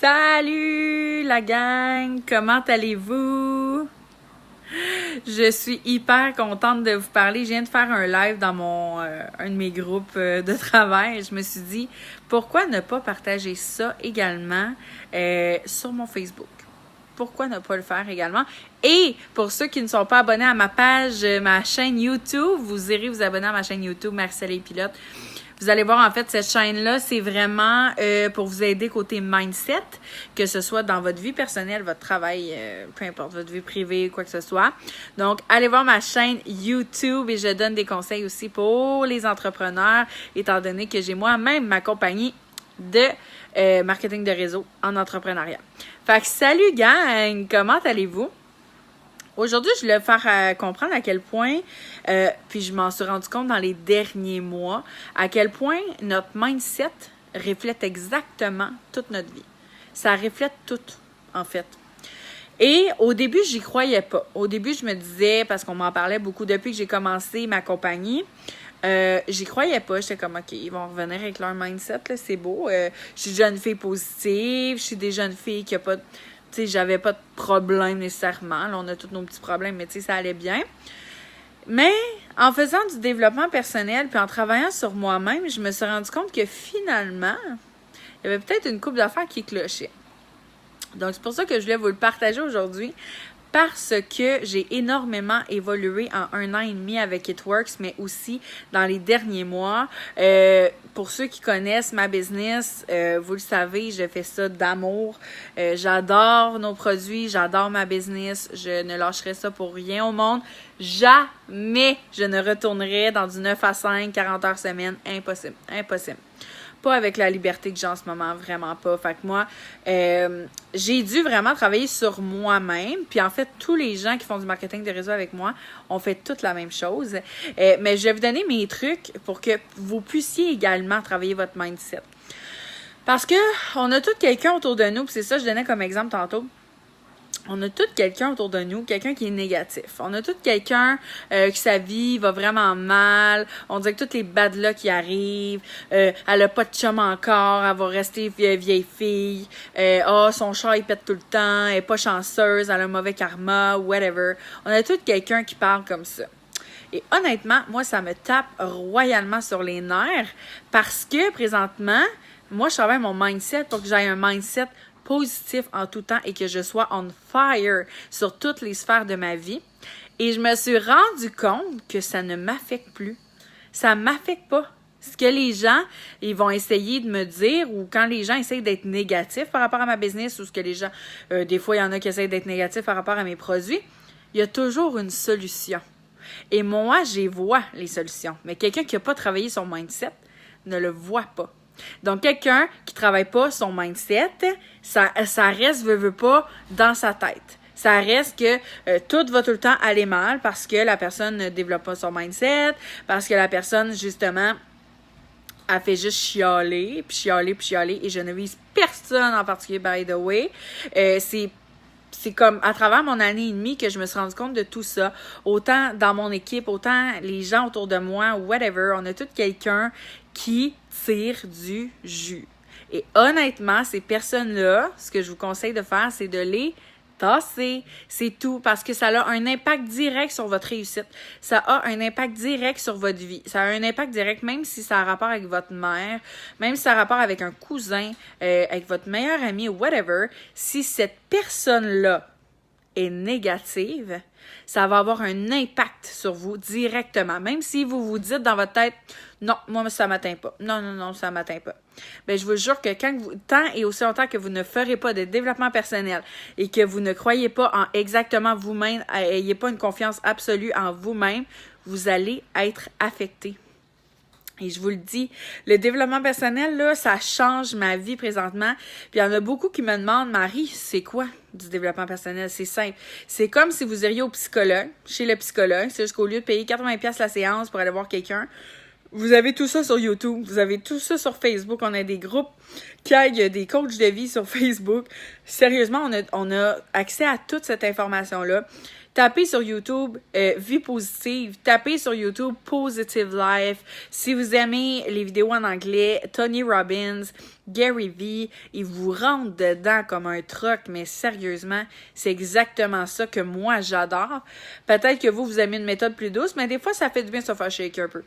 Salut la gang, comment allez-vous? Je suis hyper contente de vous parler. Je viens de faire un live dans un de mes groupes de travail. Je me suis dit, pourquoi ne pas partager ça également sur mon Facebook? Pourquoi ne pas le faire également? Et pour ceux qui ne sont pas abonnés à ma page, ma chaîne YouTube, vous irez vous abonner à ma chaîne YouTube, Marie-Soleil Pilote. Vous allez voir, en fait, cette chaîne-là, c'est vraiment pour vous aider côté mindset, que ce soit dans votre vie personnelle, votre travail, peu importe, votre vie privée, quoi que ce soit. Donc, allez voir ma chaîne YouTube et je donne des conseils aussi pour les entrepreneurs, étant donné que j'ai moi-même ma compagnie de marketing de réseau en entrepreneuriat. Fait que salut gang, comment allez-vous? Aujourd'hui, je voulais faire comprendre à quel point, puis je m'en suis rendu compte dans les derniers mois, à quel point notre mindset reflète exactement toute notre vie. Ça reflète tout, en fait. Et au début, j'y croyais pas. Au début, je me disais, parce qu'on m'en parlait beaucoup depuis que j'ai commencé ma compagnie, j'y croyais pas. J'étais comme, OK, ils vont revenir avec leur mindset, là, c'est beau. Je suis une jeune fille positive, je suis des jeunes filles qui n'ont pas... Tu sais, j'avais pas de problème nécessairement. Là, on a tous nos petits problèmes, mais tu sais, ça allait bien. Mais en faisant du développement personnel puis en travaillant sur moi-même, je me suis rendu compte que finalement, il y avait peut-être une couple d'affaires qui clochaient. Donc, c'est pour ça que je voulais vous le partager aujourd'hui. Parce que j'ai énormément évolué en 1 an et demi avec It Works, mais aussi dans les derniers mois. Pour ceux qui connaissent ma business, vous le savez, je fais ça d'amour. J'adore nos produits, j'adore ma business. Je ne lâcherai ça pour rien au monde. Jamais je ne retournerai dans du 9 à 5, 40 heures semaine. Impossible, impossible. Pas avec la liberté que j'ai en ce moment, vraiment pas. Fait que moi, j'ai dû vraiment travailler sur moi-même. Puis en fait, tous les gens qui font du marketing de réseau avec moi ont fait toute la même chose. Mais je vais vous donner mes trucs pour que vous puissiez également travailler votre mindset. Parce que on a tout quelqu'un autour de nous, puis c'est ça que je donnais comme exemple tantôt. On a tout quelqu'un autour de nous, quelqu'un qui est négatif. On a tout quelqu'un qui sa vie va vraiment mal. On dirait que toutes les bad luck qui arrivent. Elle a pas de chum encore. Elle va rester vieille fille. Son chat, il pète tout le temps. Elle est pas chanceuse. Elle a un mauvais karma. Whatever. On a tout quelqu'un qui parle comme ça. Et honnêtement, moi, ça me tape royalement sur les nerfs parce que présentement, moi, je travaille mon mindset pour que j'aie un mindset positif en tout temps et que je sois on fire sur toutes les sphères de ma vie. Et je me suis rendu compte que ça ne m'affecte plus. Ça m'affecte pas. Ce que les gens, ils vont essayer de me dire, ou quand les gens essayent d'être négatifs par rapport à ma business, ou ce que les gens, des fois, il y en a qui essayent d'être négatifs par rapport à mes produits, il y a toujours une solution. Et moi, j'y vois les solutions. Mais quelqu'un qui n'a pas travaillé son mindset ne le voit pas. Donc, quelqu'un qui travaille pas son mindset, ça reste, veut pas, dans sa tête. Ça reste que tout va tout le temps aller mal parce que la personne ne développe pas son mindset, parce que la personne, justement, elle fait juste chialer, puis chialer, puis chialer. Et je ne vise personne en particulier, by the way. C'est comme à travers mon année et demie que je me suis rendu compte de tout ça. Autant dans mon équipe, autant les gens autour de moi, whatever. On a tout quelqu'un qui tire du jus. Et honnêtement, ces personnes-là, ce que je vous conseille de faire, c'est de les tasser. C'est tout. Parce que ça a un impact direct sur votre réussite. Ça a un impact direct sur votre vie. Ça a un impact direct, même si ça a rapport avec votre mère, même si ça a rapport avec un cousin, avec votre meilleur ami, whatever. Si cette personne-là est négative, ça va avoir un impact sur vous directement. Même si vous vous dites dans votre tête, non, moi, ça m'atteint pas. Non, ça m'atteint pas. Ben, je vous jure que tant et aussi longtemps que vous ne ferez pas de développement personnel et que vous ne croyez pas en exactement vous-même, ayez pas une confiance absolue en vous-même, vous allez être affecté. Et je vous le dis, le développement personnel, là, ça change ma vie présentement. Puis il y en a beaucoup qui me demandent, Marie, c'est quoi du développement personnel? C'est simple. C'est comme si vous iriez au psychologue, chez le psychologue. C'est juste qu'au lieu de payer 80$ la séance pour aller voir quelqu'un, Vous avez tout ça sur YouTube, vous avez tout ça sur Facebook. On a des groupes qui aident des coachs de vie sur Facebook. Sérieusement, on a accès à toute cette information-là. Tapez sur YouTube Vie positive, tapez sur YouTube Positive Life. Si vous aimez les vidéos en anglais, Tony Robbins, Gary Vee, ils vous rentrent dedans comme un truc, mais sérieusement, c'est exactement ça que moi j'adore. Peut-être que vous aimez une méthode plus douce, mais des fois ça fait du bien de se faire shaker un peu.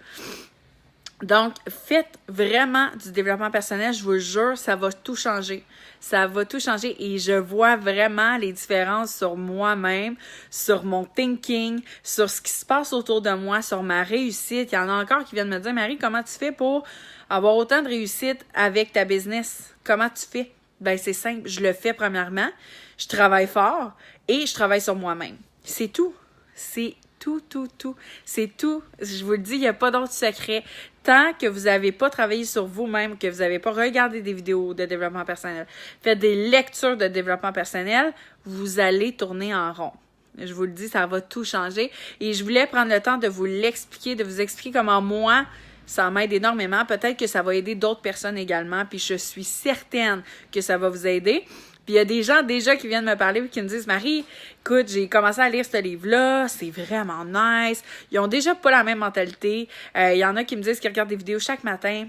Donc, faites vraiment du développement personnel, je vous jure, ça va tout changer. Ça va tout changer et je vois vraiment les différences sur moi-même, sur mon thinking, sur ce qui se passe autour de moi, sur ma réussite. Il y en a encore qui viennent me dire, Marie, comment tu fais pour avoir autant de réussite avec ta business? Comment tu fais? Ben, c'est simple, je le fais premièrement, je travaille fort et je travaille sur moi-même. C'est tout. C'est tout. C'est tout. Je vous le dis, il n'y a pas d'autre secret. Tant que vous n'avez pas travaillé sur vous-même, que vous n'avez pas regardé des vidéos de développement personnel, faites des lectures de développement personnel, vous allez tourner en rond. Je vous le dis, ça va tout changer. Et je voulais prendre le temps de vous l'expliquer, de vous expliquer comment moi, ça m'aide énormément. Peut-être que ça va aider d'autres personnes également. Puis je suis certaine que ça va vous aider. Puis il y a des gens déjà qui viennent me parler et qui me disent « Marie, écoute, j'ai commencé à lire ce livre-là, c'est vraiment nice. » Ils ont déjà pas la même mentalité. Il y en a qui me disent qu'ils regardent des vidéos chaque matin.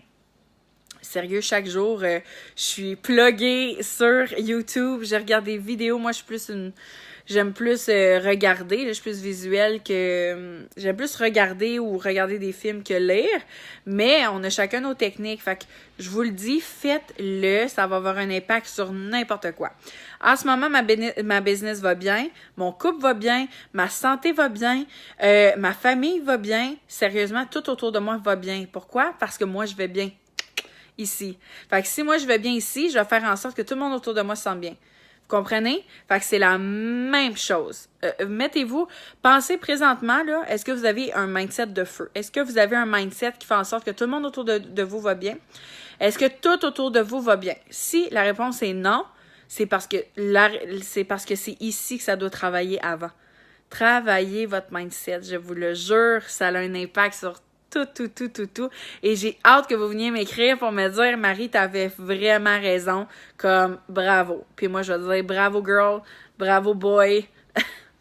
Sérieux, chaque jour, je suis pluguée sur YouTube. Je regarde des vidéos. Moi, j'aime plus regarder. Je suis plus visuelle que... J'aime plus regarder ou regarder des films que lire. Mais on a chacun nos techniques. Fait que je vous le dis, faites-le. Ça va avoir un impact sur n'importe quoi. En ce moment, ma business va bien. Mon couple va bien. Ma santé va bien. Ma famille va bien. Sérieusement, tout autour de moi va bien. Pourquoi? Parce que moi, je vais bien ici. Fait que si moi, je vais bien ici, je vais faire en sorte que tout le monde autour de moi se sente bien. Vous comprenez? Fait que c'est la même chose. Pensez présentement, là, est-ce que vous avez un mindset de feu? Est-ce que vous avez un mindset qui fait en sorte que tout le monde autour de vous va bien? Est-ce que tout autour de vous va bien? Si la réponse est non, c'est parce que c'est ici que ça doit travailler avant. Travaillez votre mindset, je vous le jure, ça a un impact sur tout. Et j'ai hâte que vous veniez m'écrire pour me dire, Marie, t'avais vraiment raison, comme bravo. Puis moi, je vais dire bravo girl, bravo boy.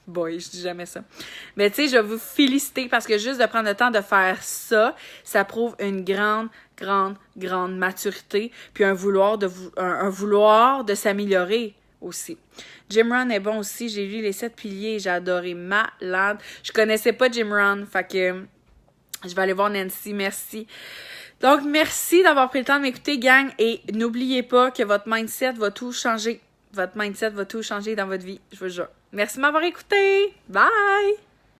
Boy, je dis jamais ça. Mais tu sais, je vais vous féliciter parce que juste de prendre le temps de faire ça, ça prouve une grande maturité, puis un vouloir de s'améliorer aussi. Jim Rohn est bon aussi, j'ai lu les 7 piliers, j'ai adoré, malade. Je connaissais pas Jim Rohn, fait que je vais aller voir Nancy, merci. Donc, merci d'avoir pris le temps de m'écouter, gang, et n'oubliez pas que votre mindset va tout changer. Votre mindset va tout changer dans votre vie, je vous le jure. Merci de m'avoir écouté. Bye!